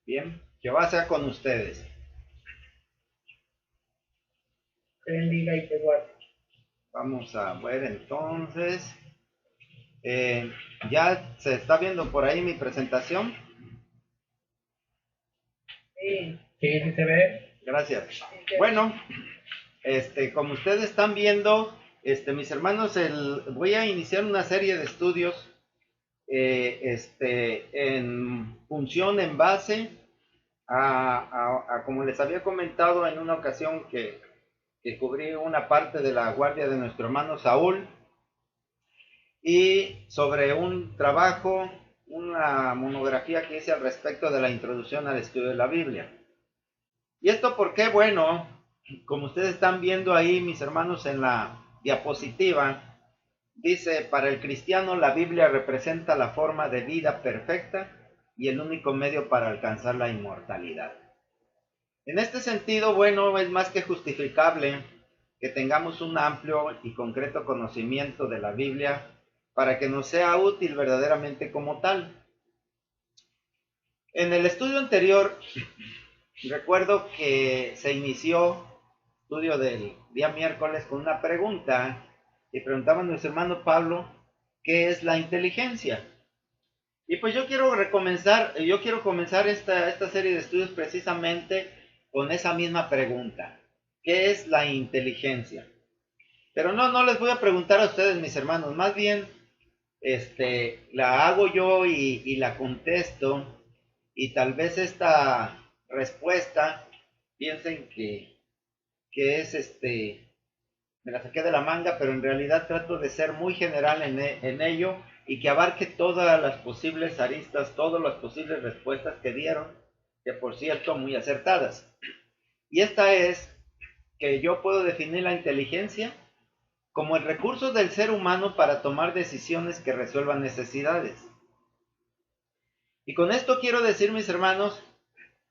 Bien, Jehová sea con ustedes. Te bendiga y te guarde. Vamos a ver entonces. Eh, ya se está viendo por ahí mi presentación. Sí, sí, sí se ve. Gracias. Bueno, como ustedes están viendo, mis hermanos, voy a iniciar una serie de estudios en función, en base a como les había comentado en una ocasión que cubrí una parte de la guardia de nuestro hermano Saúl, y sobre un trabajo, una monografía que hice al respecto de la introducción al estudio de la Biblia. ¿Y esto por qué? Bueno, como ustedes están viendo ahí, mis hermanos, en la diapositiva, dice, para el cristiano la Biblia representa la forma de vida perfecta y el único medio para alcanzar la inmortalidad. En este sentido, bueno, es más que justificable que tengamos un amplio y concreto conocimiento de la Biblia para que nos sea útil verdaderamente como tal. En el estudio anterior, recuerdo que se inició el estudio del día miércoles con una pregunta y preguntaba a nuestro hermano Pablo, ¿qué es la inteligencia? Y pues yo quiero comenzar esta serie de estudios precisamente con esa misma pregunta. ¿Qué es la inteligencia? Pero no les voy a preguntar a ustedes, mis hermanos, más bien la hago yo y la contesto, y tal vez esta respuesta piensen que es me la saqué de la manga, pero en realidad trato de ser muy general en ello y que abarque todas las posibles aristas, todas las posibles respuestas que dieron, que por cierto muy acertadas. Y esta es que yo puedo definir la inteligencia como el recurso del ser humano para tomar decisiones que resuelvan necesidades. Y con esto quiero decir, mis hermanos,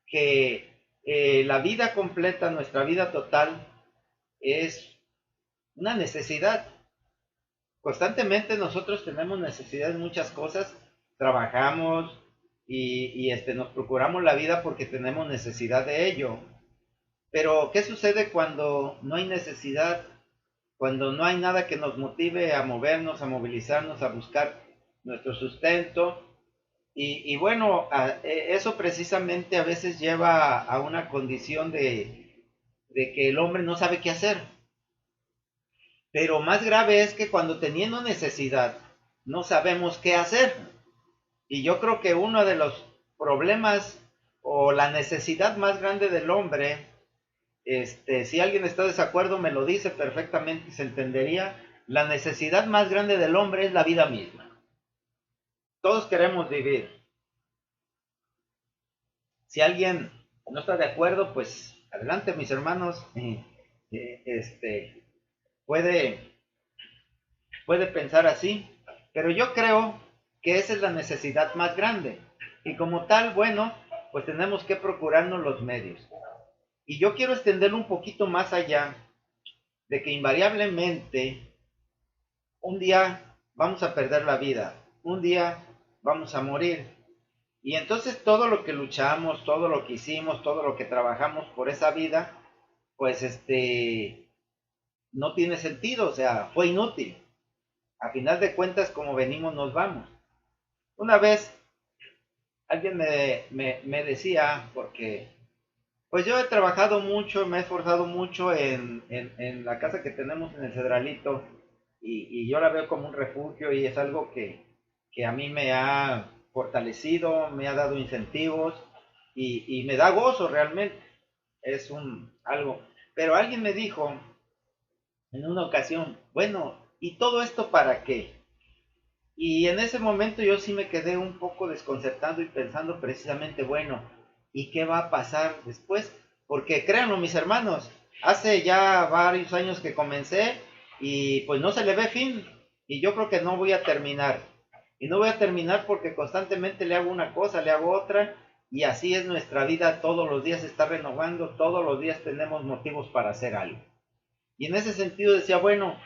que la vida completa, nuestra vida total, es una necesidad. Constantemente nosotros tenemos necesidades de muchas cosas, trabajamos y nos procuramos la vida porque tenemos necesidad de ello. Pero, ¿qué sucede cuando no hay necesidad? Cuando no hay nada que nos motive a movernos, a movilizarnos, a buscar nuestro sustento. Y bueno, eso precisamente a veces lleva a una condición de que el hombre no sabe qué hacer. Pero más grave es que cuando teniendo necesidad no sabemos qué hacer. Y yo creo que uno de los problemas o la necesidad más grande del hombre, si alguien está de desacuerdo me lo dice perfectamente y se entendería, la necesidad más grande del hombre es la vida misma. Todos queremos vivir. Si alguien no está de acuerdo, pues adelante, mis hermanos, puede, puede pensar así, pero yo creo que esa es la necesidad más grande. Y como tal, bueno, pues tenemos que procurarnos los medios. Y yo quiero extenderlo un poquito más allá de que invariablemente un día vamos a perder la vida, un día vamos a morir. Y entonces todo lo que luchamos, todo lo que hicimos, todo lo que trabajamos por esa vida, pues no tiene sentido, o sea, fue inútil. A final de cuentas, como venimos, nos vamos. Una vez alguien me decía, porque pues yo he trabajado mucho, me he esforzado mucho en la casa que tenemos en el Cedralito, y yo la veo como un refugio y es algo que a mí me ha fortalecido, me ha dado incentivos y me da gozo realmente. Es algo. Pero alguien me dijo en una ocasión, bueno, ¿y todo esto para qué? Y en ese momento yo sí me quedé un poco desconcertado y pensando precisamente, bueno, ¿y qué va a pasar después? Porque créanlo, mis hermanos, hace ya varios años que comencé y pues no se le ve fin. Y yo creo que no voy a terminar. Y no voy a terminar porque constantemente le hago una cosa, le hago otra. Y así es nuestra vida, todos los días se está renovando, todos los días tenemos motivos para hacer algo. Y en ese sentido decía, bueno,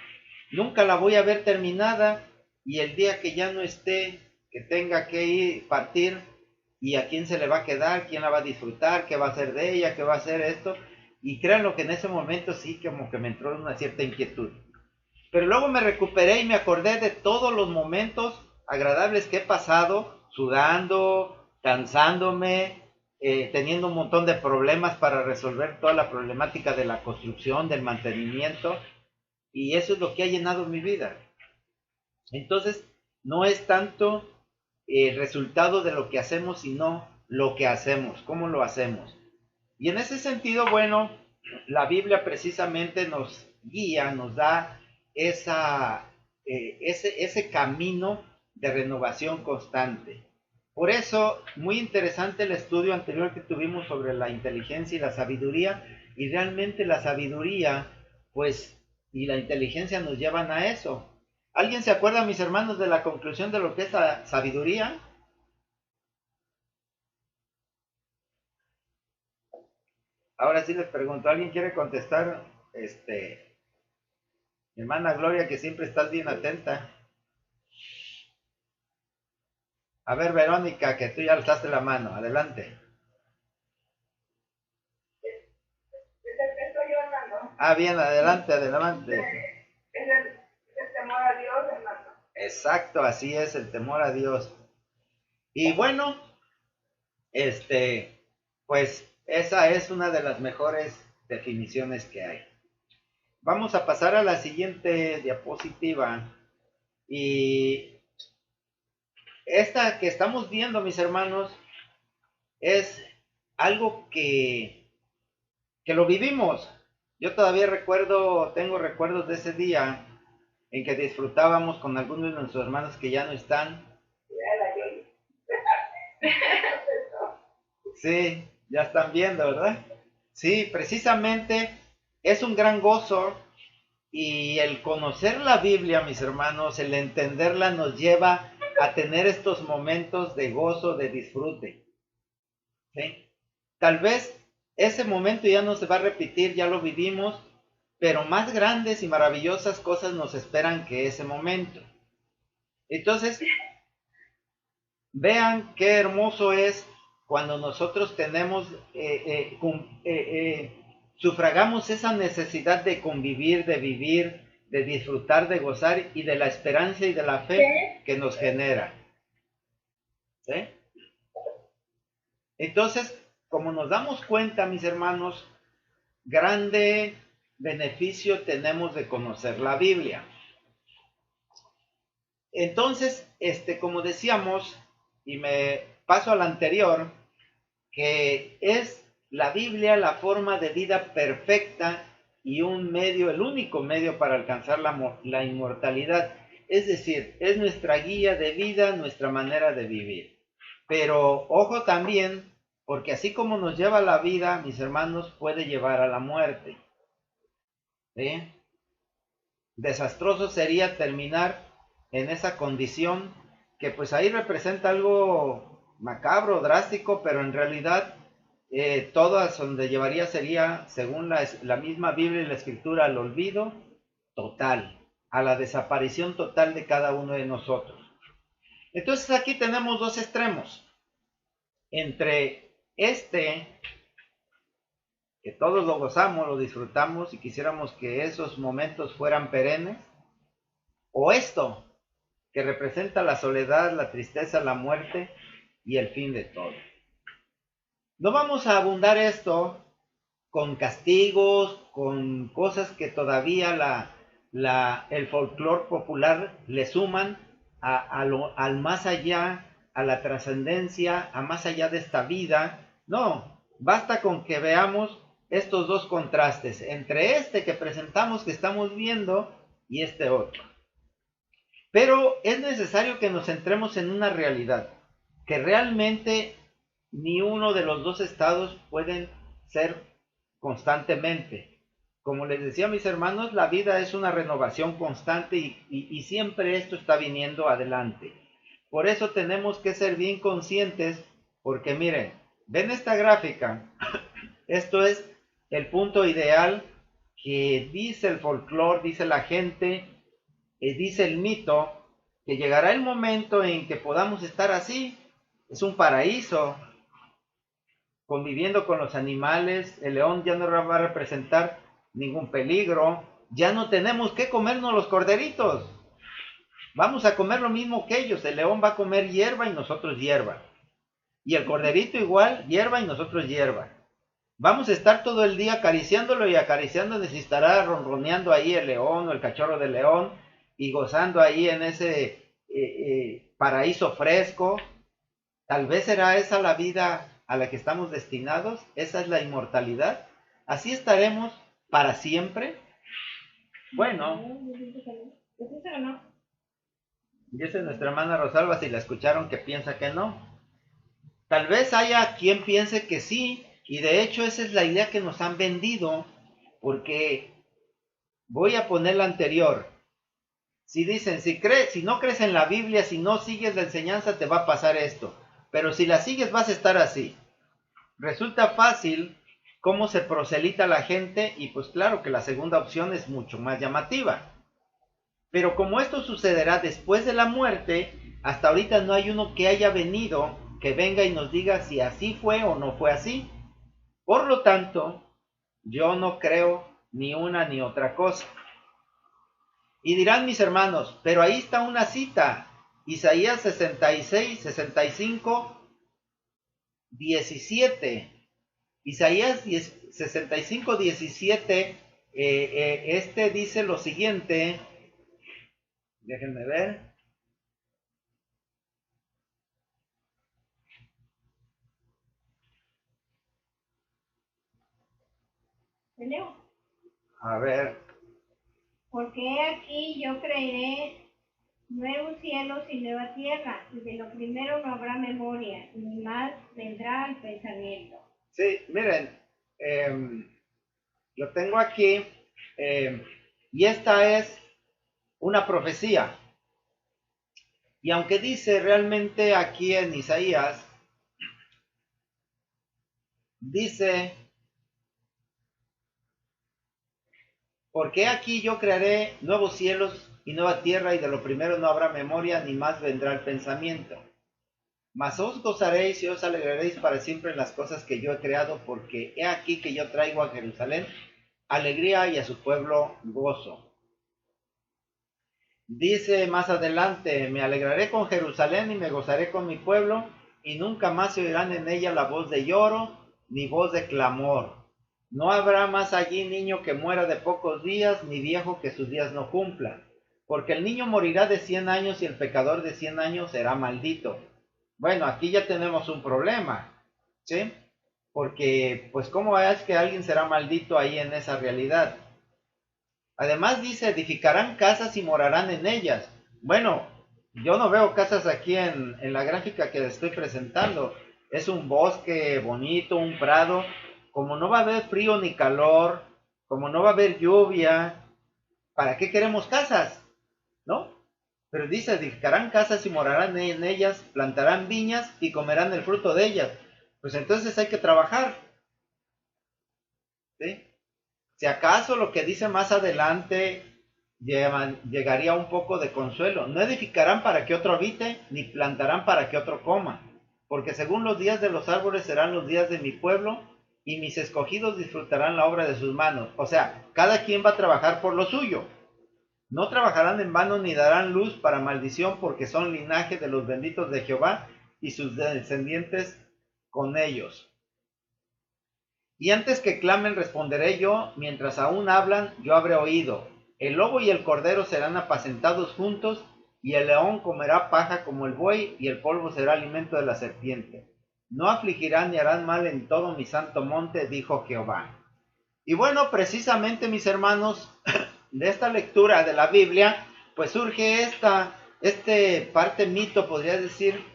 nunca la voy a ver terminada y el día que ya no esté, que tenga que ir, partir, y a quién se le va a quedar, quién la va a disfrutar, qué va a hacer de ella, qué va a hacer esto. Y créanlo que en ese momento sí como que me entró una cierta inquietud. Pero luego me recuperé y me acordé de todos los momentos agradables que he pasado, sudando, cansándome, teniendo un montón de problemas para resolver toda la problemática de la construcción, del mantenimiento, y eso es lo que ha llenado mi vida. Entonces, no es tanto el resultado de lo que hacemos, sino lo que hacemos, cómo lo hacemos. Y en ese sentido, bueno, la Biblia precisamente nos guía, nos da ese camino de renovación constante. Por eso, muy interesante el estudio anterior que tuvimos sobre la inteligencia y la sabiduría, y realmente la sabiduría, pues, y la inteligencia nos llevan a eso. ¿Alguien se acuerda, mis hermanos, de la conclusión de lo que es la sabiduría? Ahora sí les pregunto, ¿alguien quiere contestar? Mi hermana Gloria, que siempre estás bien atenta. A ver, Verónica, que tú ya alzaste la mano, adelante. Es el que estoy hablando. Ah, bien, adelante, adelante. Es el temor a Dios, hermano. Exacto, así es, el temor a Dios. Y bueno, pues esa es una de las mejores definiciones que hay. Vamos a pasar a la siguiente diapositiva. Y esta que estamos viendo, mis hermanos, es algo que lo vivimos. Yo todavía tengo recuerdos de ese día en que disfrutábamos con algunos de nuestros hermanos que ya no están. Sí, ya están viendo, ¿verdad? Sí, precisamente es un gran gozo, y el conocer la Biblia, mis hermanos, el entenderla nos lleva a tener estos momentos de gozo, de disfrute. ¿Sí? Tal vez ese momento ya no se va a repetir, ya lo vivimos, pero más grandes y maravillosas cosas nos esperan que ese momento. Entonces, vean qué hermoso es cuando nosotros tenemos, sufragamos esa necesidad de convivir, de vivir, de disfrutar, de gozar, y de la esperanza y de la fe que nos genera. ¿Sí? Entonces, como nos damos cuenta, mis hermanos, grande beneficio tenemos de conocer la Biblia. Entonces, como decíamos, y me paso al anterior, que es la Biblia la forma de vida perfecta y un medio, el único medio para alcanzar la inmortalidad. Es decir, es nuestra guía de vida, nuestra manera de vivir. Pero ojo también, porque así como nos lleva a la vida, mis hermanos, puede llevar a la muerte. ¿Sí? Desastroso sería terminar en esa condición, que pues ahí representa algo macabro, drástico, pero en realidad todas donde llevaría sería, según la misma Biblia y la Escritura, al olvido total, a la desaparición total de cada uno de nosotros. Entonces aquí tenemos dos extremos, entre que todos lo gozamos, lo disfrutamos y quisiéramos que esos momentos fueran perennes, o esto, que representa la soledad, la tristeza, la muerte y el fin de todo. No vamos a abundar esto con castigos, con cosas que todavía el folclore popular le suman al más allá, a la trascendencia, a más allá de esta vida. No, basta con que veamos estos dos contrastes, entre que presentamos, que estamos viendo, y este otro. Pero es necesario que nos centremos en una realidad, que realmente ni uno de los dos estados pueden ser constantemente. Como les decía a mis hermanos, la vida es una renovación constante, y siempre esto está viniendo adelante. Por eso tenemos que ser bien conscientes, porque miren, ven esta gráfica, esto es el punto ideal que dice el folclore, dice la gente, dice el mito, que llegará el momento en que podamos estar así, es un paraíso, conviviendo con los animales. El león ya no va a representar ningún peligro. Ya no tenemos que comernos los corderitos. Vamos a comer lo mismo que ellos. El león va a comer hierba y nosotros hierba. Y el corderito igual, hierba y nosotros hierba. Vamos a estar todo el día acariciándolo y acariciándolo, y estará ronroneando ahí el león o el cachorro del león y gozando ahí en ese paraíso fresco. Tal vez será esa la vida a la que estamos destinados. Esa es la inmortalidad. Así estaremos para siempre. Bueno, dice nuestra hermana Rosalba, si la escucharon, que piensa que no. Tal vez haya quien piense que sí, y de hecho esa es la idea que nos han vendido, porque voy a poner la anterior. Si dicen, si no crees en la Biblia, si no sigues la enseñanza, te va a pasar esto. Pero si la sigues, vas a estar así. Resulta fácil cómo se proselita la gente, y pues claro que la segunda opción es mucho más llamativa. Pero como esto sucederá después de la muerte, hasta ahorita no hay uno que haya venido, que venga y nos diga si así fue o no fue así. Por lo tanto, yo no creo ni una ni otra cosa. Y dirán mis hermanos, pero ahí está una cita, Isaías 66, 65, 17. Isaías 65, 17, este dice lo siguiente, déjenme ver. Leo. A ver. Porque aquí yo creeré nuevos cielos y nueva tierra, y de lo primero no habrá memoria, ni más vendrá el pensamiento. Sí, miren, lo tengo aquí, y esta es una profecía. Y aunque dice realmente aquí en Isaías, dice, porque aquí yo crearé nuevos cielos y nueva tierra, y de lo primero no habrá memoria, ni más vendrá el pensamiento. Mas os gozaréis y os alegraréis para siempre en las cosas que yo he creado, porque he aquí que yo traigo a Jerusalén alegría y a su pueblo gozo. Dice más adelante, me alegraré con Jerusalén y me gozaré con mi pueblo, y nunca más se oirán en ella la voz de lloro, ni voz de clamor. No habrá más allí niño que muera de pocos días, ni viejo que sus días no cumpla. Porque el niño morirá de 100 años y el pecador de 100 años será maldito. Bueno, aquí ya tenemos un problema, ¿sí? Porque, pues, ¿cómo es que alguien será maldito ahí en esa realidad? Además dice, edificarán casas y morarán en ellas. Bueno, yo no veo casas aquí en la gráfica que les estoy presentando. Es un bosque bonito, un prado. Como no va a haber frío ni calor, como no va a haber lluvia, ¿para qué queremos casas? ¿No? Pero dice, edificarán casas y morarán en ellas, plantarán viñas y comerán el fruto de ellas. Pues entonces hay que trabajar, ¿sí? Si acaso lo que dice más adelante llegaría un poco de consuelo. No edificarán para que otro habite, ni plantarán para que otro coma. Porque según los días de los árboles serán los días de mi pueblo, y mis escogidos disfrutarán la obra de sus manos. O sea, cada quien va a trabajar por lo suyo. No trabajarán en vano ni darán luz para maldición, porque son linaje de los benditos de Jehová, y sus descendientes con ellos. Y antes que clamen responderé yo, mientras aún hablan yo habré oído. El lobo y el cordero serán apacentados juntos, y el león comerá paja como el buey, y el polvo será alimento de la serpiente. No afligirán ni harán mal en todo mi santo monte, dijo Jehová. Y bueno, precisamente mis hermanos, de esta lectura de la Biblia, pues surge este parte mito, podría decir,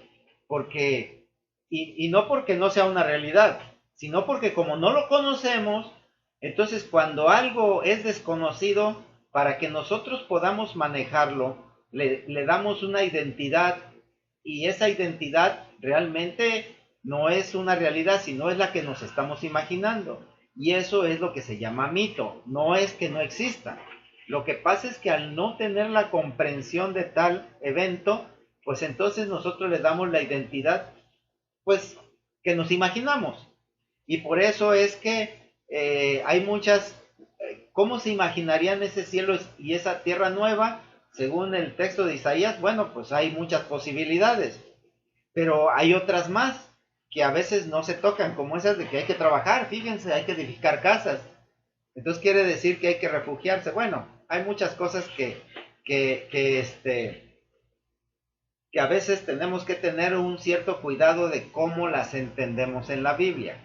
porque, y no porque no sea una realidad, sino porque como no lo conocemos, entonces cuando algo es desconocido, para que nosotros podamos manejarlo, le damos una identidad, y esa identidad realmente no es una realidad, sino es la que nos estamos imaginando. Y eso es lo que se llama mito, no es que no exista. Lo que pasa es que al no tener la comprensión de tal evento, pues entonces nosotros le damos la identidad pues, que nos imaginamos. Y por eso es que hay muchas, ¿cómo se imaginarían ese cielo y esa tierra nueva? Según el texto de Isaías, bueno, pues hay muchas posibilidades, pero hay otras más que a veces no se tocan, como esas de que hay que trabajar, fíjense, hay que edificar casas. Entonces quiere decir que hay que refugiarse. Bueno, hay muchas cosas que a veces tenemos que tener un cierto cuidado de cómo las entendemos en la Biblia.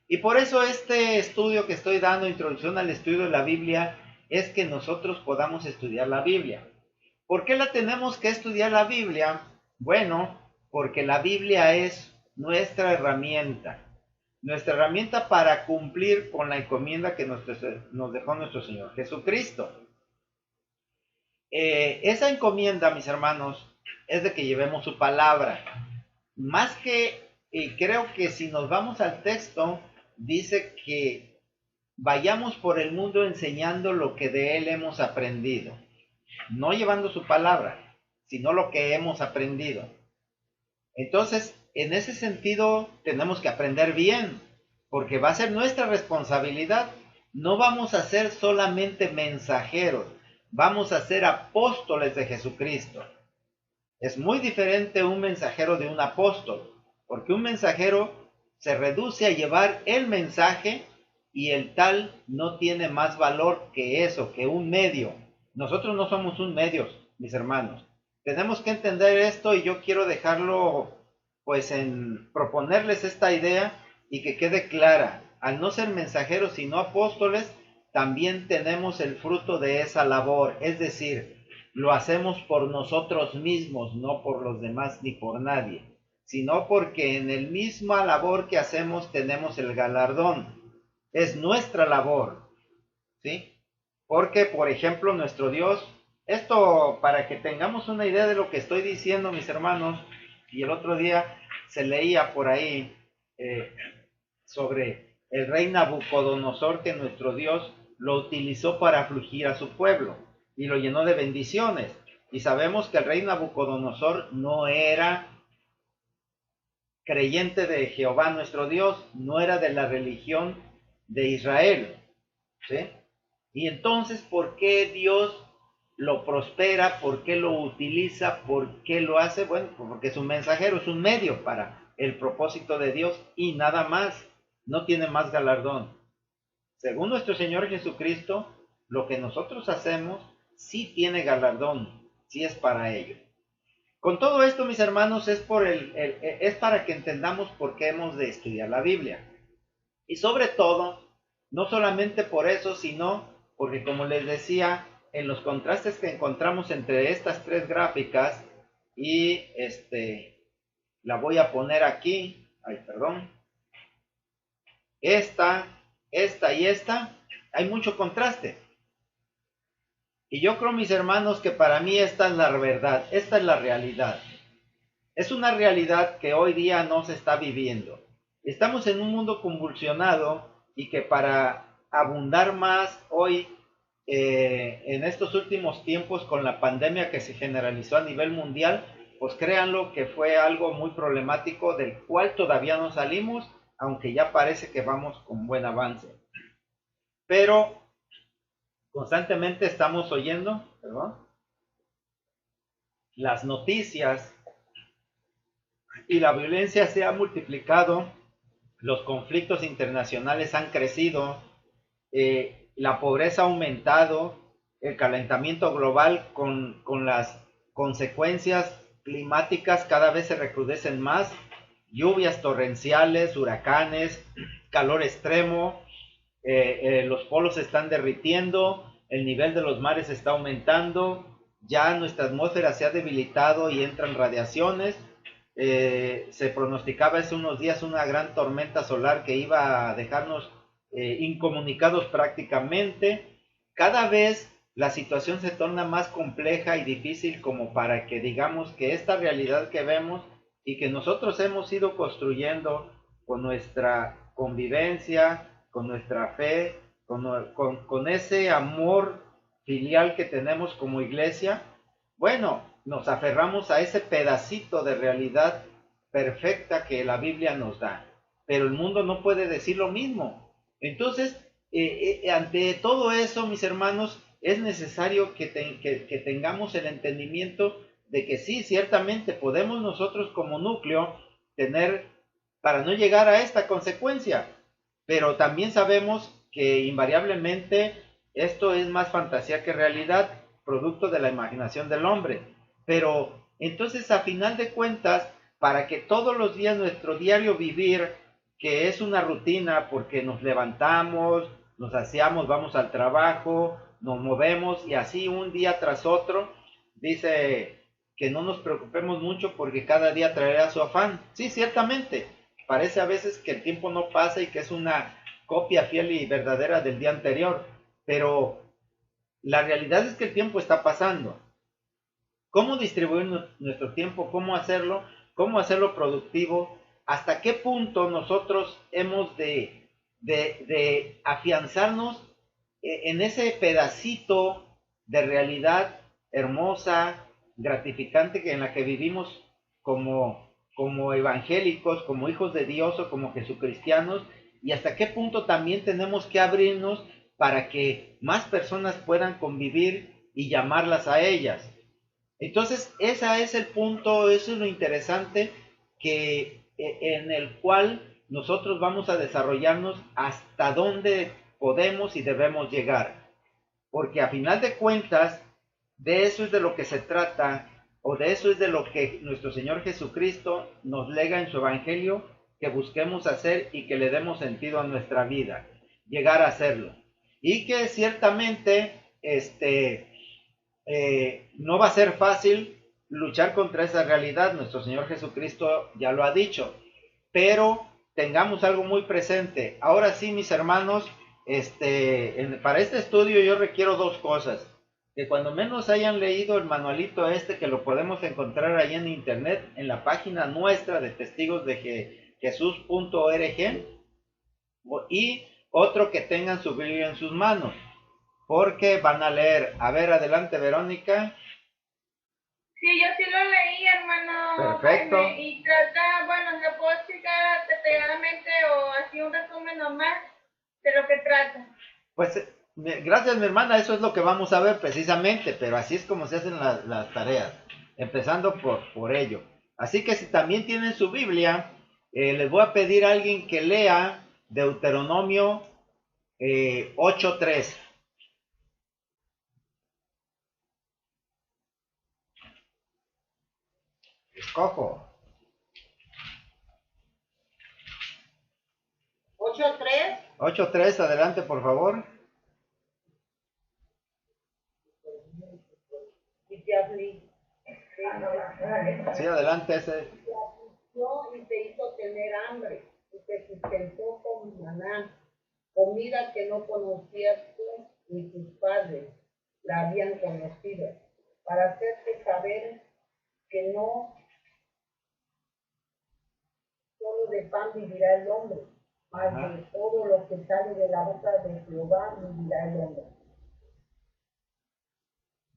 Y por eso este estudio que estoy dando, Introducción al Estudio de la Biblia, es que nosotros podamos estudiar la Biblia. ¿Por qué la tenemos que estudiar la Biblia? Bueno, porque la Biblia es nuestra herramienta para cumplir con la encomienda que nos dejó nuestro Señor Jesucristo. Esa encomienda, mis hermanos, es de que llevemos su palabra. Más que, creo que si nos vamos al texto, dice que vayamos por el mundo enseñando lo que de él hemos aprendido. No llevando su palabra, sino lo que hemos aprendido. Entonces, en ese sentido, tenemos que aprender bien, porque va a ser nuestra responsabilidad. No vamos a ser solamente mensajeros, vamos a ser apóstoles de Jesucristo. Es muy diferente un mensajero de un apóstol, porque un mensajero se reduce a llevar el mensaje y el tal no tiene más valor que eso, que un medio. Nosotros no somos un medio, mis hermanos. Tenemos que entender esto y yo quiero dejarlo, pues, en proponerles esta idea y que quede clara. Al no ser mensajeros sino apóstoles, también tenemos el fruto de esa labor, es decir, lo hacemos por nosotros mismos, no por los demás ni por nadie, sino porque en el misma labor que hacemos tenemos el galardón. Es nuestra labor, ¿sí? Porque, por ejemplo, nuestro Dios, esto para que tengamos una idea de lo que estoy diciendo, mis hermanos, y el otro día se leía por ahí sobre el rey Nabucodonosor, que nuestro Dios lo utilizó para afligir a su pueblo y lo llenó de bendiciones. Y sabemos que el rey Nabucodonosor no era creyente de Jehová nuestro Dios, no era de la religión de Israel, ¿sí? Y entonces, ¿por qué Dios lo prospera? ¿Por qué lo utiliza? ¿Por qué lo hace? Bueno, porque es un mensajero, es un medio para el propósito de Dios y nada más, no tiene más galardón. Según nuestro Señor Jesucristo, lo que nosotros hacemos sí tiene galardón, sí es para ello. Con todo esto, mis hermanos, es para que entendamos por qué hemos de estudiar la Biblia. Y sobre todo, no solamente por eso, sino porque, como les decía, en los contrastes que encontramos entre estas tres gráficas, y la voy a poner aquí, esta y esta, hay mucho contraste. Y yo creo, mis hermanos, que para mí esta es la verdad, esta es la realidad. Es una realidad que hoy día no se está viviendo. Estamos en un mundo convulsionado y que para abundar más hoy, en estos últimos tiempos con la pandemia que se generalizó a nivel mundial, pues créanlo que fue algo muy problemático del cual todavía no salimos, aunque ya parece que vamos con buen avance. Pero constantemente estamos oyendo, las noticias y la violencia se ha multiplicado, los conflictos internacionales han crecido, la pobreza ha aumentado, el calentamiento global con las consecuencias climáticas cada vez se recrudecen más, lluvias torrenciales, huracanes, calor extremo, los polos se están derritiendo, el nivel de los mares está aumentando, ya nuestra atmósfera se ha debilitado y entran radiaciones. Se pronosticaba hace unos días una gran tormenta solar que iba a dejarnos incomunicados prácticamente. Cada vez la situación se torna más compleja y difícil como para que digamos que esta realidad que vemos y que nosotros hemos ido construyendo con nuestra convivencia, con nuestra fe, con ese amor filial que tenemos como iglesia, bueno, nos aferramos a ese pedacito de realidad perfecta que la Biblia nos da, pero el mundo no puede decir lo mismo. Entonces, ante todo eso, mis hermanos, es necesario que tengamos el entendimiento de que sí, ciertamente podemos nosotros como núcleo tener, para no llegar a esta consecuencia, pero también sabemos que invariablemente esto es más fantasía que realidad, producto de la imaginación del hombre. Pero entonces, a final de cuentas, para que todos los días nuestro diario vivir, que es una rutina porque nos levantamos, nos aseamos, vamos al trabajo, nos movemos y así un día tras otro, dice que no nos preocupemos mucho porque cada día traerá su afán. Sí, ciertamente, parece a veces que el tiempo no pasa y que es una copia fiel y verdadera del día anterior, pero la realidad es que el tiempo está pasando. ¿Cómo distribuir nuestro tiempo? ¿Cómo hacerlo? ¿Cómo hacerlo productivo? ¿Hasta qué punto nosotros hemos de afianzarnos en ese pedacito de realidad hermosa, gratificante, que en la que vivimos como evangélicos, como hijos de Dios o como jesucristianos? ¿Y hasta qué punto también tenemos que abrirnos para que más personas puedan convivir y llamarlas a ellas? Entonces, ese es el punto, eso es lo interesante en el cual nosotros vamos a desarrollarnos hasta dónde podemos y debemos llegar. Porque a final de cuentas, de eso es de lo que se trata, o de eso es de lo que nuestro Señor Jesucristo nos lega en su Evangelio, que busquemos hacer y que le demos sentido a nuestra vida, llegar a hacerlo. Y que ciertamente, no va a ser fácil luchar contra esa realidad, nuestro Señor Jesucristo ya lo ha dicho, pero tengamos algo muy presente. Ahora sí, mis hermanos, para este estudio yo requiero dos cosas: que cuando menos hayan leído el manualito que lo podemos encontrar ahí en internet, en la página nuestra de testigos de Jesús.org, y otro, que tengan su Biblia en sus manos, porque van a leer. A ver, adelante, Verónica. Sí, yo sí lo leí, hermano Perfecto. Jaime, y trata, bueno, lo puedo explicar detalladamente o así un resumen nomás de lo que trata. Pues gracias, mi hermana, eso es lo que vamos a ver precisamente, pero así es como se hacen las tareas, empezando por ello. Así que si también tienen su Biblia, les voy a pedir a alguien que lea Deuteronomio 8:3. Escojo. 8:3. 8:3, adelante, por favor. Sí, adelante, ese. Y te hizo tener hambre, y te sustentó con maná, comida que no conocías tú ni tus padres la habían conocido, para hacerte saber que no solo de pan vivirá el hombre, mas de todo lo que sale de la boca de Jehová vivirá el hombre.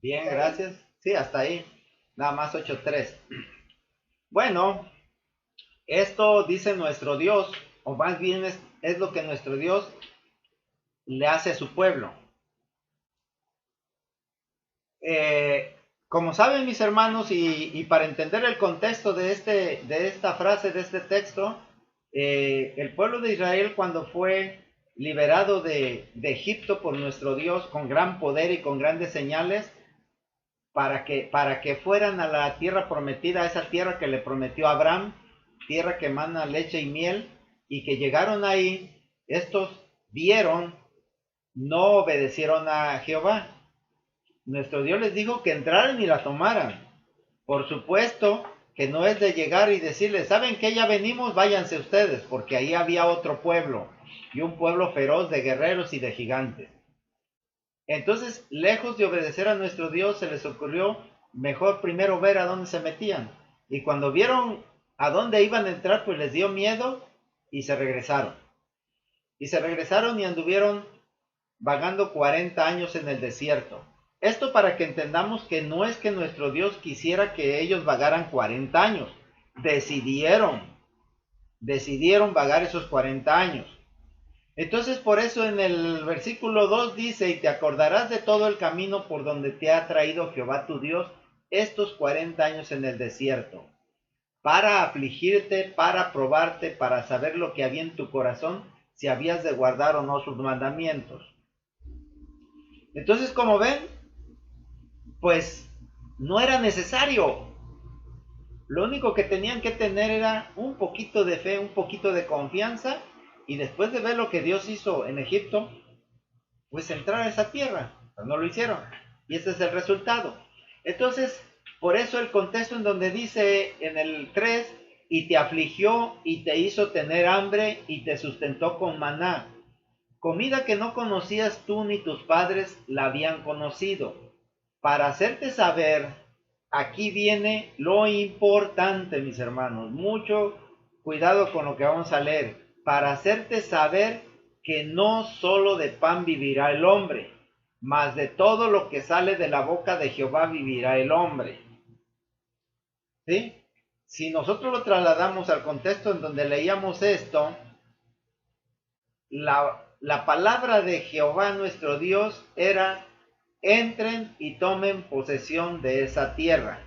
Bien, gracias. Sí, hasta ahí. Nada más 8:3. Bueno, esto dice nuestro Dios, o más bien es lo que nuestro Dios le hace a su pueblo. Como saben, mis hermanos, y para entender el contexto de esta frase, de este texto, el pueblo de Israel, cuando fue liberado de Egipto por nuestro Dios con gran poder y con grandes señales, para que fueran a la tierra prometida, a esa tierra que le prometió a Abraham, tierra que emana leche y miel, y que llegaron ahí, estos no obedecieron a Jehová. Nuestro Dios les dijo que entraran y la tomaran. Por supuesto que no es de llegar y decirles, ¿saben que ya venimos? Váyanse ustedes, porque ahí había otro pueblo, y un pueblo feroz de guerreros y de gigantes. Entonces, lejos de obedecer a nuestro Dios, se les ocurrió mejor primero ver a dónde se metían. Y cuando vieron a dónde iban a entrar, pues les dio miedo y se regresaron. Y se regresaron y anduvieron vagando 40 años en el desierto. Esto para que entendamos que no es que nuestro Dios quisiera que ellos vagaran 40 años, decidieron vagar esos 40 años. Entonces por eso en el versículo 2 dice, y te acordarás de todo el camino por donde te ha traído Jehová tu Dios estos 40 años en el desierto, para afligirte, para probarte, para saber lo que había en tu corazón, si habías de guardar o no sus mandamientos. Entonces, como ven, pues no era necesario. Lo único que tenían que tener era un poquito de fe, un poquito de confianza, y después de ver lo que Dios hizo en Egipto, pues entrar a esa tierra. Pero no lo hicieron. Y ese es el resultado. Entonces, por eso el contexto en donde dice en el 3, y te afligió y te hizo tener hambre y te sustentó con maná. Comida que no conocías tú ni tus padres la habían conocido. Para hacerte saber, aquí viene lo importante, mis hermanos. Mucho cuidado con lo que vamos a leer. Para hacerte saber que no solo de pan vivirá el hombre, mas de todo lo que sale de la boca de Jehová vivirá el hombre. ¿Sí? Si nosotros lo trasladamos al contexto en donde leíamos esto, la palabra de Jehová nuestro Dios era: entren y tomen posesión de esa tierra.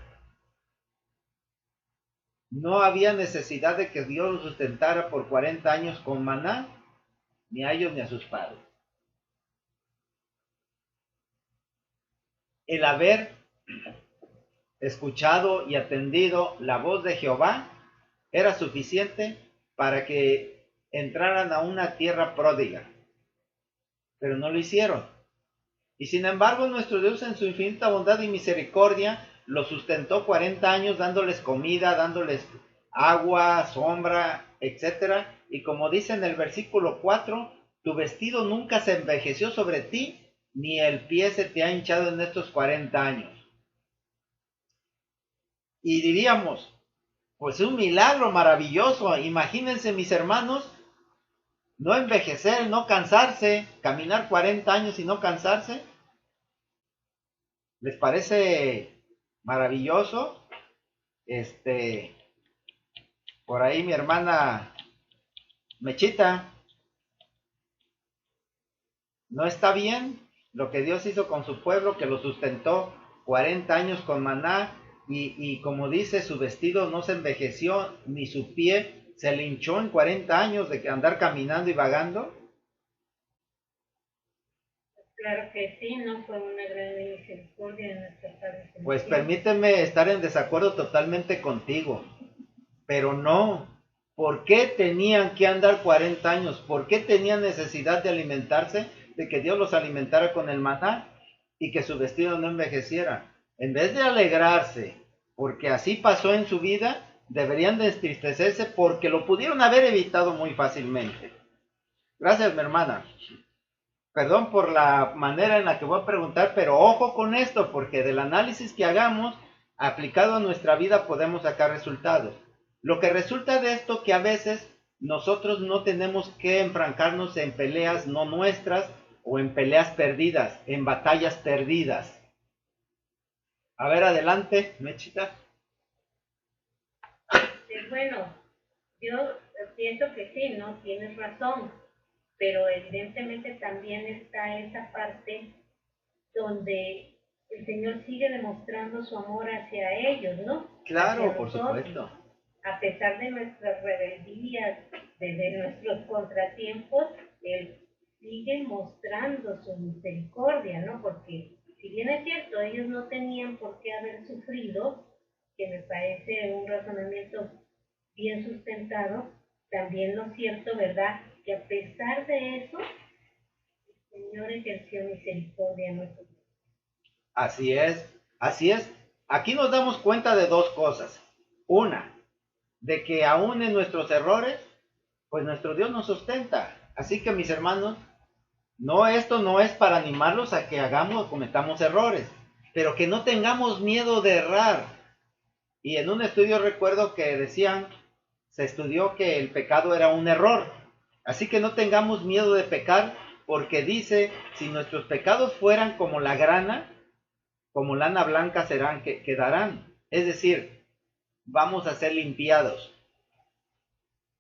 No había necesidad de que Dios los sustentara por 40 años con maná, ni a ellos ni a sus padres. El haber escuchado y atendido la voz de Jehová era suficiente para que entraran a una tierra pródiga, pero no lo hicieron. Y sin embargo, nuestro Dios en su infinita bondad y misericordia los sustentó 40 años dándoles comida, dándoles agua, sombra, etc. Y como dice en el versículo 4, tu vestido nunca se envejeció sobre ti, ni el pie se te ha hinchado en estos 40 años. Y diríamos, pues es un milagro maravilloso. Imagínense, mis hermanos, no envejecer, no cansarse, caminar 40 años y no cansarse. ¿Les parece maravilloso? Por ahí mi hermana Mechita, ¿no está bien lo que Dios hizo con su pueblo, que lo sustentó 40 años con maná? Y como dice, su vestido no se envejeció, ni su pie se le hinchó en 40 años de andar caminando y vagando. Claro que sí, no fue una gran misericordia de nuestra parte. Pues permíteme estar en desacuerdo totalmente contigo, pero no. ¿Por qué tenían que andar 40 años? ¿Por qué tenían necesidad de alimentarse, de que Dios los alimentara con el maná y que su vestido no envejeciera? En vez de alegrarse, porque así pasó en su vida, deberían de entristecerse porque lo pudieron haber evitado muy fácilmente. Gracias, mi hermana. Perdón por la manera en la que voy a preguntar, pero ojo con esto, porque del análisis que hagamos, aplicado a nuestra vida, podemos sacar resultados. Lo que resulta de esto, que a veces nosotros no tenemos que enfrancarnos en peleas no nuestras o en peleas perdidas, en batallas perdidas. A ver, adelante, Mechita. Bueno, yo pienso que sí, ¿no? Tienes razón, pero evidentemente también está esa parte donde el Señor sigue demostrando su amor hacia ellos, ¿no? Claro, por supuesto. A pesar de nuestras rebeldías, de nuestros contratiempos, Él sigue mostrando su misericordia, ¿no? Porque si bien es cierto, ellos no tenían por qué haber sufrido, que me parece un razonamiento bien sustentado, también lo cierto, ¿verdad?, que a pesar de eso, el Señor ejerció misericordia en nosotros. Así es, así es. Aquí nos damos cuenta de dos cosas. Una, de que aún en nuestros errores, pues nuestro Dios nos sustenta. Así que, mis hermanos, esto no es para animarlos a que hagamos o cometamos errores, pero que no tengamos miedo de errar. Y en un estudio recuerdo que se estudió que el pecado era un error. Así que no tengamos miedo de pecar, porque dice, si nuestros pecados fueran como la grana, como lana blanca quedarán. Es decir, vamos a ser limpiados.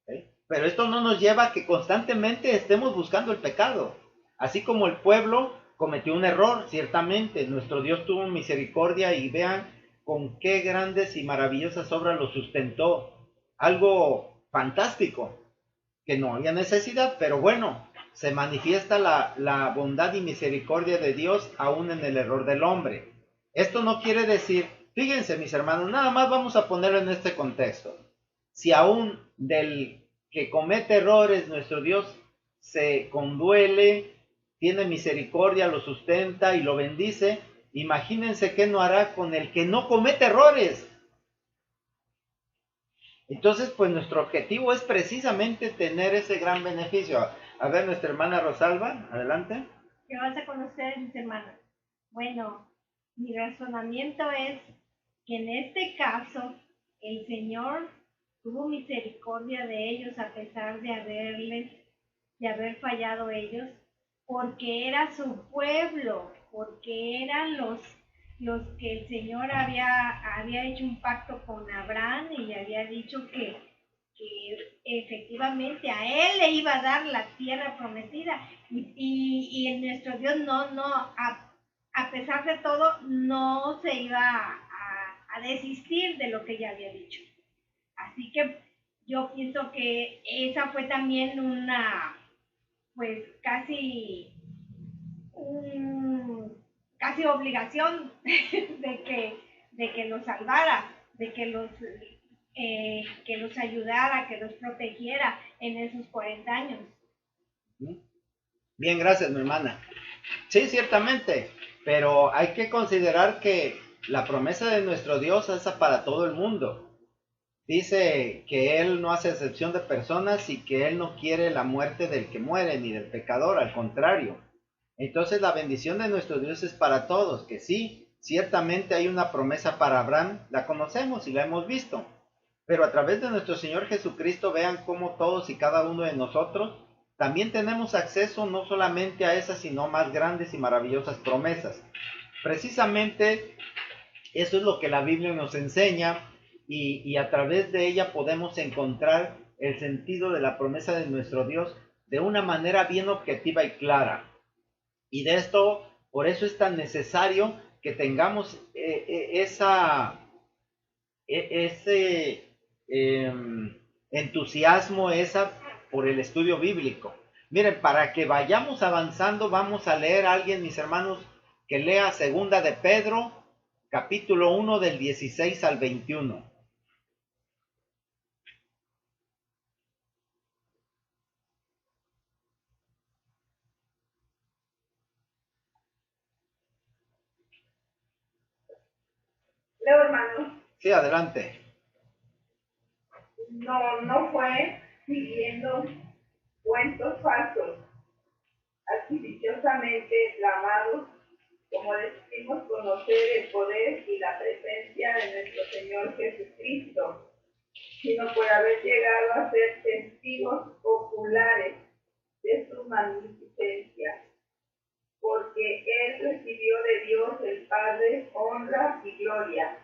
¿Sí? Pero esto no nos lleva a que constantemente estemos buscando el pecado. Así como el pueblo cometió un error, ciertamente, nuestro Dios tuvo misericordia y vean con qué grandes y maravillosas obras lo sustentó. Algo fantástico, que no había necesidad, pero bueno, se manifiesta la bondad y misericordia de Dios aún en el error del hombre. Esto no quiere decir, fíjense mis hermanos, nada más vamos a ponerlo en este contexto. Si aún del que comete errores nuestro Dios se conduele, tiene misericordia, lo sustenta y lo bendice, imagínense qué no hará con el que no comete errores. Entonces, pues nuestro objetivo es precisamente tener ese gran beneficio. A ver, nuestra hermana Rosalba, adelante. ¿Qué vas a conocer, mis hermanos? Bueno, mi razonamiento es que en este caso el Señor tuvo misericordia de ellos a pesar de haber fallado ellos, porque era su pueblo, porque eran los que el Señor había hecho un pacto con Abraham y había dicho que efectivamente a él le iba a dar la tierra prometida y en nuestro Dios a pesar de todo no se iba a desistir de lo que ya había dicho. Así que yo pienso que esa fue también una, pues casi obligación de que los salvara, de que los ayudara, que los protegiera en esos 40 años. Bien, gracias, mi hermana. Sí, ciertamente, pero hay que considerar que la promesa de nuestro Dios es para todo el mundo. Dice que Él no hace excepción de personas y que Él no quiere la muerte del que muere ni del pecador, al contrario. Entonces la bendición de nuestro Dios es para todos, que sí, ciertamente hay una promesa para Abraham, la conocemos y la hemos visto, pero a través de nuestro Señor Jesucristo vean cómo todos y cada uno de nosotros también tenemos acceso no solamente a esas, sino más grandes y maravillosas promesas. Precisamente eso es lo que la Biblia nos enseña y a través de ella podemos encontrar el sentido de la promesa de nuestro Dios de una manera bien objetiva y clara. Y de esto, por eso es tan necesario que tengamos ese entusiasmo por el estudio bíblico. Miren, para que vayamos avanzando, vamos a leer a alguien, mis hermanos, que lea segunda de Pedro, capítulo 1 del 16 al 21. Leo, hermano. Sí, adelante. No fue siguiendo cuentos falsos, artificiosamente clamados, como decimos conocer el poder y la presencia de nuestro Señor Jesucristo, sino por haber llegado a ser testigos oculares de su magnificencia, porque Él recibió de Dios el Padre honra y gloria,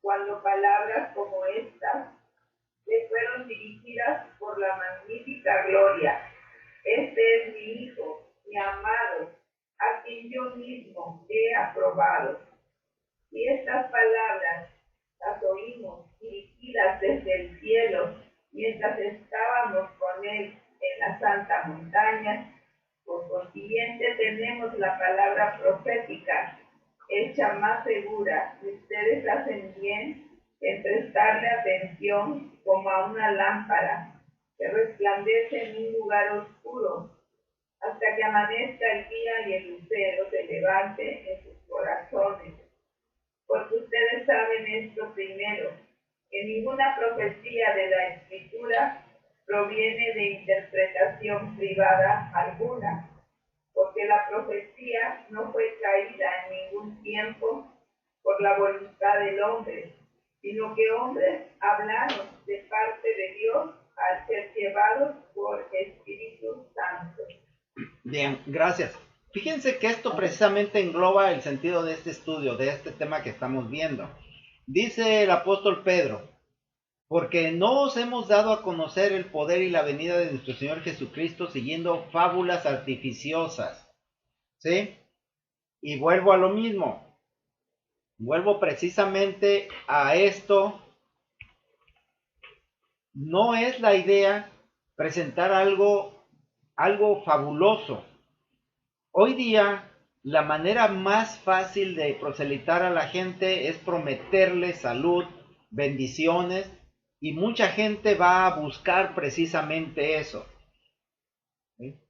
cuando palabras como estas le fueron dirigidas por la magnífica gloria. Este es mi Hijo, mi amado, a quien yo mismo he aprobado. Y estas palabras las oímos dirigidas desde el cielo mientras estábamos con Él en la santa montaña. Por consiguiente tenemos la palabra profética hecha más segura, y ustedes hacen bien en prestarle atención como a una lámpara que resplandece en un lugar oscuro, hasta que amanezca el día y el lucero se levante en sus corazones. Porque ustedes saben esto primero, que ninguna profecía de la Escritura proviene de interpretación privada alguna, porque la profecía no fue traída en ningún tiempo por la voluntad del hombre, sino que hombres hablaron de parte de Dios al ser llevados por Espíritu Santo. Bien, gracias. Fíjense que esto precisamente engloba el sentido de este estudio, de este tema que estamos viendo. Dice el apóstol Pedro, porque no os hemos dado a conocer el poder y la venida de nuestro Señor Jesucristo siguiendo fábulas artificiosas, ¿sí? Y vuelvo a lo mismo, vuelvo precisamente a esto. No es la idea presentar algo fabuloso. Hoy día, la manera más fácil de proselitar a la gente es prometerle salud, bendiciones, y mucha gente va a buscar precisamente eso, ¿sí?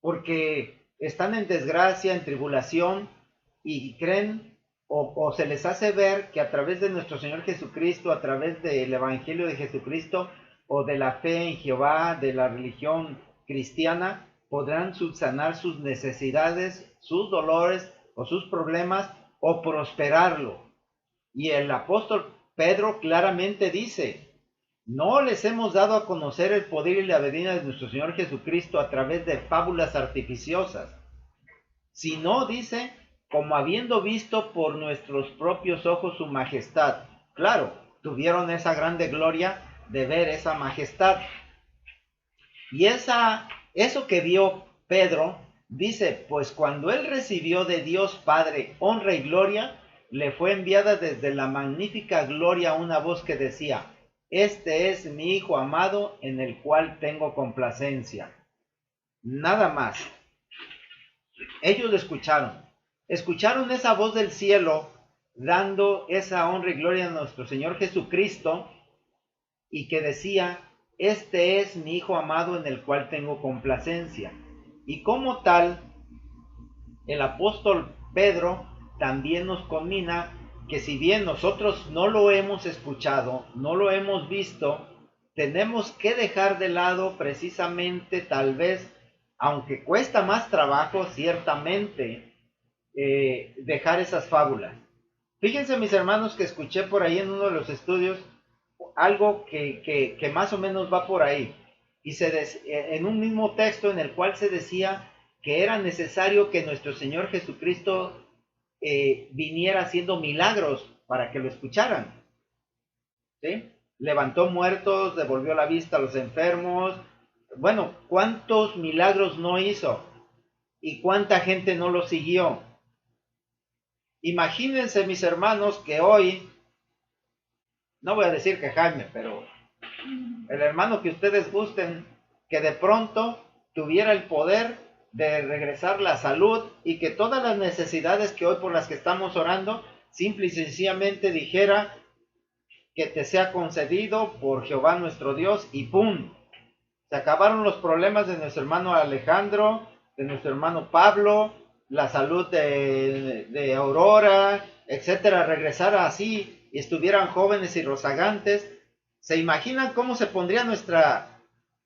Porque están en desgracia, en tribulación, y creen o se les hace ver que a través de nuestro Señor Jesucristo, a través del Evangelio de Jesucristo, o de la fe en Jehová, de la religión cristiana, podrán subsanar sus necesidades, sus dolores o sus problemas, o prosperarlo. Y el apóstol Pedro claramente dice: no les hemos dado a conocer el poder y la venida de nuestro Señor Jesucristo a través de fábulas artificiosas, sino, dice, como habiendo visto por nuestros propios ojos su majestad. Claro, tuvieron esa grande gloria de ver esa majestad. Y eso que vio Pedro, dice, pues cuando él recibió de Dios Padre honra y gloria, le fue enviada desde la magnífica gloria una voz que decía: este es mi Hijo amado, en el cual tengo complacencia. Nada más. Ellos lo escucharon esa voz del cielo, dando esa honra y gloria a nuestro Señor Jesucristo, y que decía: este es mi Hijo amado, en el cual tengo complacencia. Y como tal, el apóstol Pedro también nos conmina que si bien nosotros no lo hemos escuchado, no lo hemos visto, tenemos que dejar de lado precisamente, tal vez, aunque cuesta más trabajo ciertamente, dejar esas fábulas. Fíjense, mis hermanos, que escuché por ahí en uno de los estudios algo que más o menos va por ahí, y en un mismo texto en el cual se decía que era necesario que nuestro Señor Jesucristo viniera haciendo milagros para que lo escucharan, ¿sí? Levantó muertos, devolvió la vista a los enfermos. Bueno, ¿cuántos milagros no hizo? ¿Y cuánta gente no lo siguió? Imagínense, mis hermanos, que hoy, no voy a decir que Jaime, pero el hermano que ustedes gusten, que de pronto tuviera el poder de regresar la salud, y que todas las necesidades que hoy por las que estamos orando, simple y sencillamente dijera: que te sea concedido por Jehová nuestro Dios, y ¡pum! Se acabaron los problemas de nuestro hermano Alejandro, de nuestro hermano Pablo, la salud de Aurora, etcétera, regresara así y estuvieran jóvenes y rozagantes. ¿Se imaginan cómo se pondría nuestra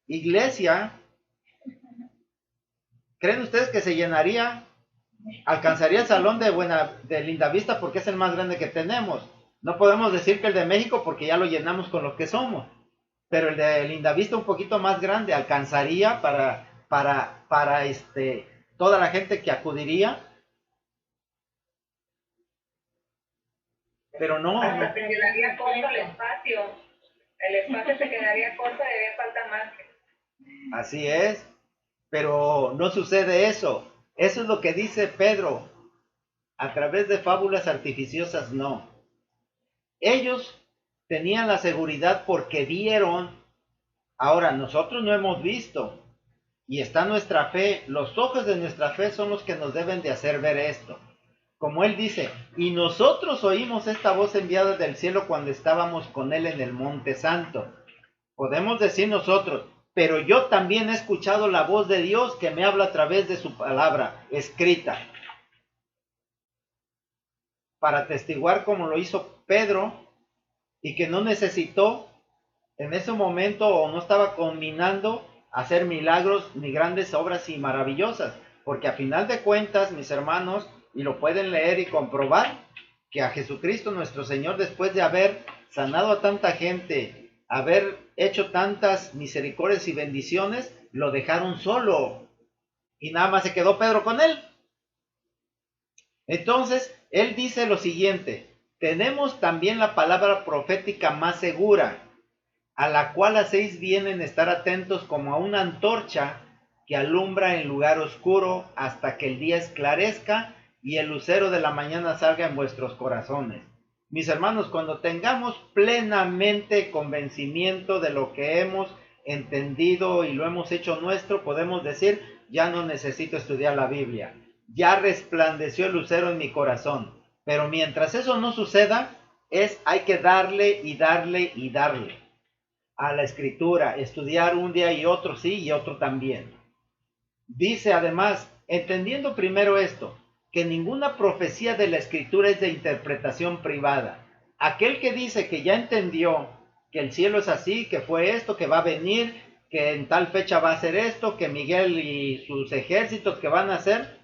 iglesia? ¿Creen ustedes que se llenaría? Alcanzaría el salón de Lindavista, porque es el más grande que tenemos. No podemos decir que el de México, porque ya lo llenamos con lo que somos. Pero el de Lindavista, un poquito más grande, alcanzaría para toda la gente que acudiría. Pero no. Hasta se quedaría corto el espacio. El espacio se quedaría corto y haría falta más. Así es. Pero no sucede eso. Eso es lo que dice Pedro. A través de fábulas artificiosas, no. Ellos tenían la seguridad porque vieron. Ahora, nosotros no hemos visto. Y está nuestra fe. Los ojos de nuestra fe son los que nos deben de hacer ver esto. Como él dice: y nosotros oímos esta voz enviada del cielo cuando estábamos con él en el monte santo. Podemos decir nosotros: pero yo también he escuchado la voz de Dios que me habla a través de su palabra escrita. Para atestiguar, como lo hizo Pedro, y que no necesitó en ese momento, o no estaba combinando hacer milagros ni grandes obras y maravillosas, porque a final de cuentas, mis hermanos, y lo pueden leer y comprobar, que a Jesucristo nuestro Señor, después de haber sanado a tanta gente, haber hecho tantas misericordias y bendiciones, lo dejaron solo, y nada más se quedó Pedro con él. Entonces, él dice lo siguiente: tenemos también la palabra profética más segura, a la cual hacéis bien en estar atentos como a una antorcha que alumbra en lugar oscuro hasta que el día esclarezca y el lucero de la mañana salga en vuestros corazones. Mis hermanos, cuando tengamos plenamente convencimiento de lo que hemos entendido y lo hemos hecho nuestro, podemos decir, ya no necesito estudiar la Biblia, ya resplandeció el lucero en mi corazón. Pero mientras eso no suceda, hay que darle y darle y darle a la Escritura, estudiar un día y otro sí y otro también. Dice además, entendiendo primero esto, que ninguna profecía de la Escritura es de interpretación privada. Aquel que dice que ya entendió que el cielo es así, que fue esto, que va a venir, que en tal fecha va a ser esto, que Miguel y sus ejércitos que van a hacer,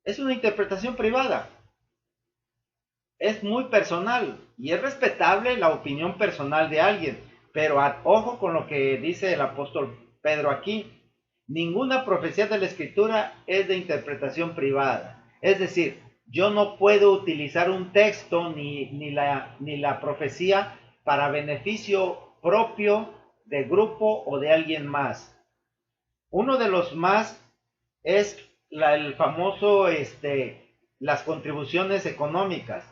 es una interpretación privada. Es muy personal y es respetable la opinión personal de alguien, pero ojo con lo que dice el apóstol Pedro aquí. Ninguna profecía de la Escritura es de interpretación privada. Es decir, yo no puedo utilizar un texto ni la profecía para beneficio propio de grupo o de alguien más. Uno de los más es el famoso, las contribuciones económicas.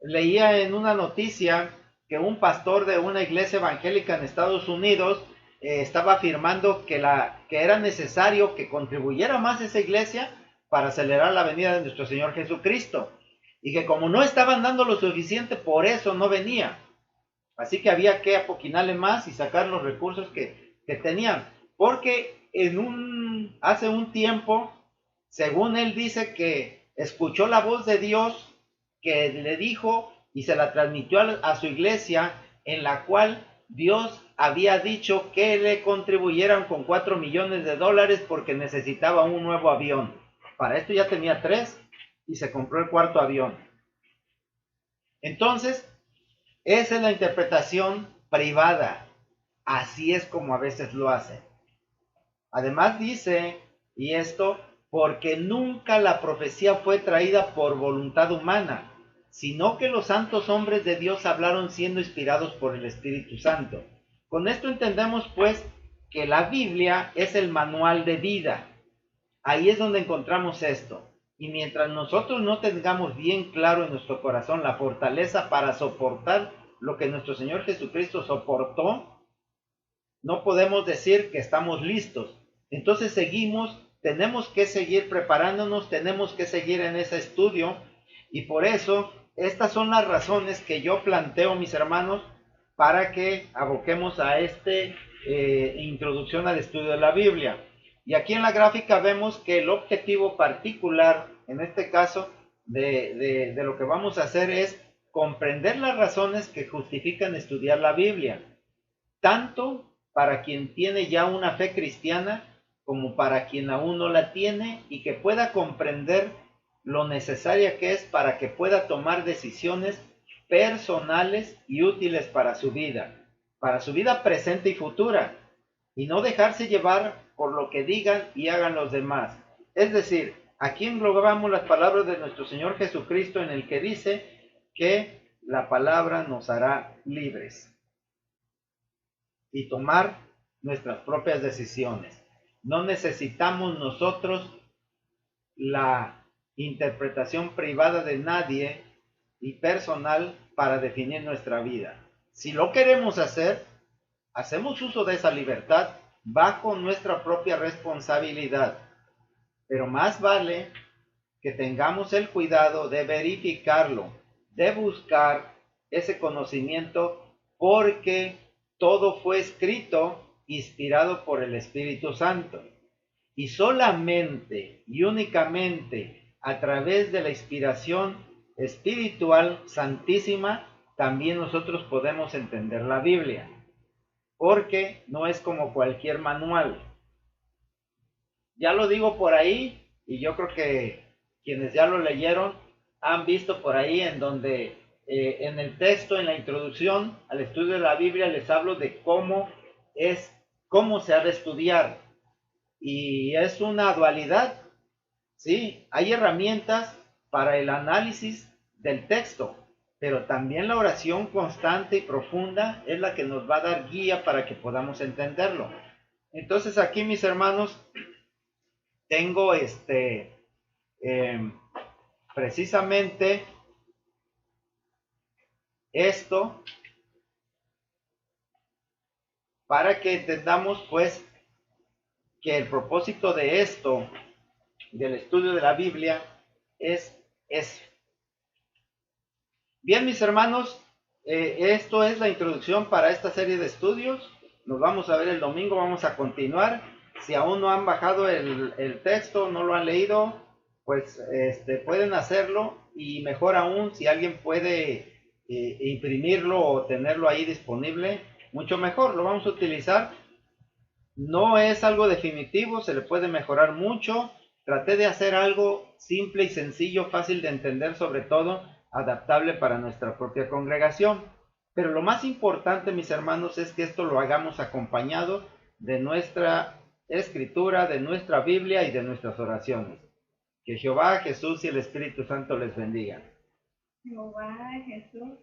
Leía en una noticia que un pastor de una iglesia evangélica en Estados Unidos estaba afirmando que era necesario que contribuyera más esa iglesia para acelerar la venida de nuestro Señor Jesucristo, y que como no estaban dando lo suficiente, por eso no venía. Así que había que apoquinarle más y sacar los recursos que tenían, porque hace un tiempo, según él dice, que escuchó la voz de Dios que le dijo y se la transmitió a su iglesia, en la cual Dios había dicho que le contribuyeran con $4 millones porque necesitaba un nuevo avión. Para esto ya tenía 3 y se compró el 4º avión. Entonces, esa es la interpretación privada. Así es como a veces lo hacen. Además dice, y esto, porque nunca la profecía fue traída por voluntad humana, sino que los santos hombres de Dios hablaron siendo inspirados por el Espíritu Santo. Con esto entendemos pues que la Biblia es el manual de vida. Ahí es donde encontramos esto. Y mientras nosotros no tengamos bien claro en nuestro corazón la fortaleza para soportar lo que nuestro Señor Jesucristo soportó, no podemos decir que estamos listos. Entonces tenemos que seguir preparándonos, tenemos que seguir en ese estudio, y por eso estas son las razones que yo planteo, mis hermanos, para que aboquemos a introducción al estudio de la Biblia. Y aquí en la gráfica vemos que el objetivo particular, en este caso, de lo que vamos a hacer es comprender las razones que justifican estudiar la Biblia, tanto para quien tiene ya una fe cristiana como para quien aún no la tiene, y que pueda comprender lo necesaria que es para que pueda tomar decisiones personales y útiles para su vida presente y futura, y no dejarse llevar por lo que digan y hagan los demás. Es decir, aquí englobamos las palabras de nuestro Señor Jesucristo, en el que dice que la palabra nos hará libres y tomar nuestras propias decisiones. No necesitamos nosotros la interpretación privada de nadie y personal para definir nuestra vida. Si lo queremos hacer, hacemos uso de esa libertad bajo nuestra propia responsabilidad, pero más vale que tengamos el cuidado de verificarlo, de buscar ese conocimiento, porque todo fue escrito inspirado por el Espíritu Santo, y solamente y únicamente a través de la inspiración espiritual santísima también nosotros podemos entender la Biblia, porque no es como cualquier manual. Ya lo digo por ahí, y yo creo que quienes ya lo leyeron han visto por ahí en donde en el texto, en la introducción al estudio de la Biblia, les hablo de cómo se ha de estudiar, y es una dualidad, ¿sí? Hay herramientas para el análisis del texto, pero también la oración constante y profunda es la que nos va a dar guía para que podamos entenderlo. Entonces aquí, mis hermanos, tengo precisamente esto para que entendamos pues que el propósito de esto, del estudio de la Biblia, es eso. Bien, mis hermanos, esto es la introducción para esta serie de estudios. Nos vamos a ver el domingo, vamos a continuar. Si aún no han bajado el texto, no lo han leído, pues pueden hacerlo, y mejor aún si alguien puede imprimirlo o tenerlo ahí disponible, mucho mejor. Lo vamos a utilizar. No es algo definitivo, se le puede mejorar mucho. Traté de hacer algo simple y sencillo, fácil de entender, sobre todo adaptable para nuestra propia congregación. Pero lo más importante, mis hermanos, es que esto lo hagamos acompañado de nuestra escritura, de nuestra Biblia y de nuestras oraciones. Que Jehová, Jesús y el Espíritu Santo les bendiga. Jehová, Jesús.